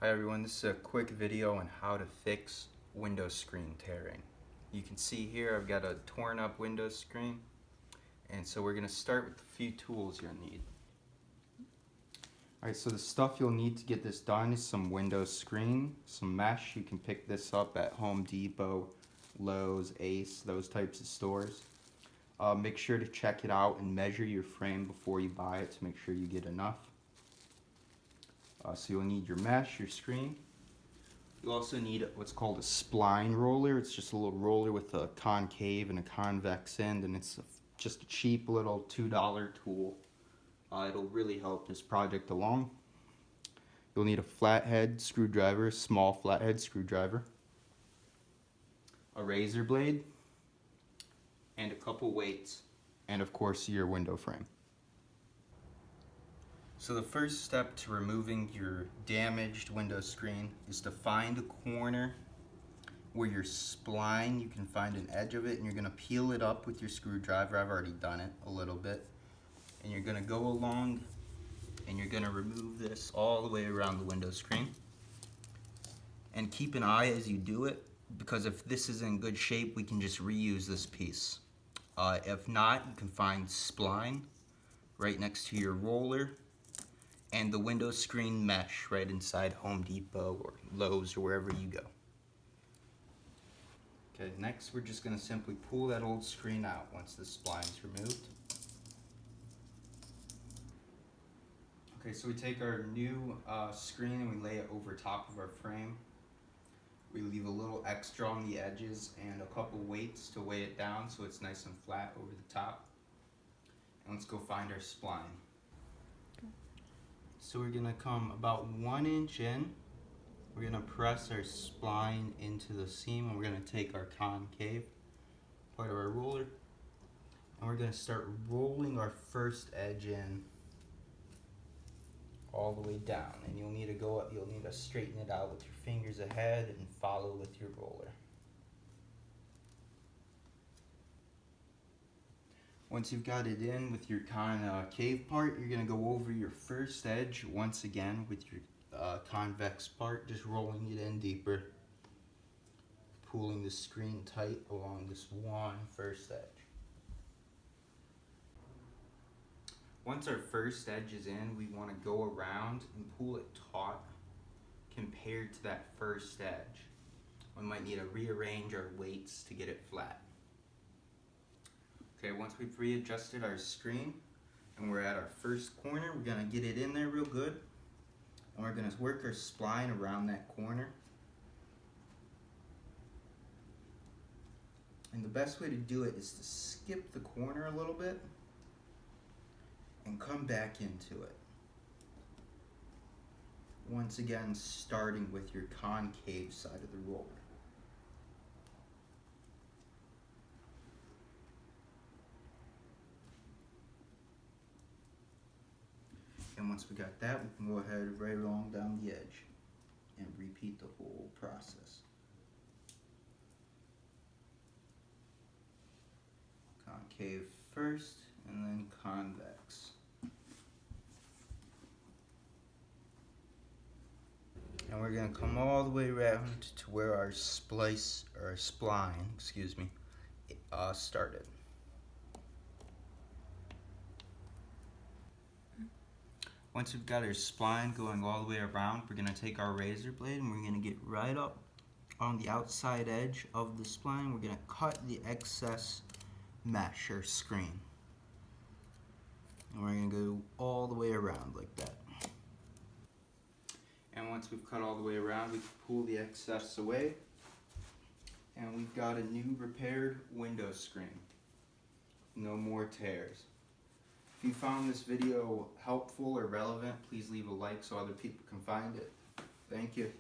Hi everyone, this is a quick video on how to fix window screen tearing. You can see here I've got a torn up window screen, and so we're going to start with a few tools you'll need. Alright, so the stuff you'll need to get this done is some window screen, some mesh. You can pick this up at Home Depot, Lowe's, Ace, those types of stores. Make sure to check it out and measure your frame before you buy it to make sure you get enough. So you'll need your mesh, your screen. You'll also need what's called a spline roller. It's just a little roller with a concave and a convex end, and it's just a cheap little $2 tool. It'll really help this project along. You'll need a flathead screwdriver, a small flathead screwdriver, a razor blade, and a couple weights, and of course your window frame. So the first step to removing your damaged window screen is to find a corner where your spline, you can find an edge of it, and you're going to peel it up with your screwdriver. I've already done it a little bit. And you're going to go along and you're going to remove this all the way around the window screen. And keep an eye as you do it, because if this is in good shape, we can just reuse this piece. If not, you can find spline right next to your roller and the window screen mesh right inside Home Depot or Lowe's or wherever you go. Okay, next we're just going to simply pull that old screen out once the spline is removed. Okay, so we take our new screen and we lay it over top of our frame. We leave a little extra on the edges and a couple weights to weigh it down so it's nice and flat over the top. And let's go find our spline. So we're going to come about 1 inch in. We're going to press our spline into the seam, and we're going to take our concave part of our roller and we're going to start rolling our first edge in all the way down. And you'll need to go up, you'll need to straighten it out with your fingers ahead and follow with your roller. Once you've got it in with your concave part, you're going to go over your first edge once again with your convex part, just rolling it in deeper, pulling the screen tight along this one first edge. Once our first edge is in, we want to go around and pull it taut compared to that first edge. We might need to rearrange our weights to get it flat. Okay, once we've readjusted our screen and we're at our first corner, we're going to get it in there real good. And we're going to work our spline around that corner. And the best way to do it is to skip the corner a little bit and come back into it. Once again, starting with your concave side of the roller. And once we got that, we can go ahead right along down the edge and repeat the whole process. Concave first, and then convex. And we're going to come all the way around to where our spline, started. Once we've got our spline going all the way around, we're going to take our razor blade and we're going to get right up on the outside edge of the spline. We're going to cut the excess mesh or screen. And we're going to go all the way around like that. And once we've cut all the way around, we can pull the excess away. And we've got a new repaired window screen. No more tears. If you found this video helpful or relevant, please leave a like so other people can find it. Thank you.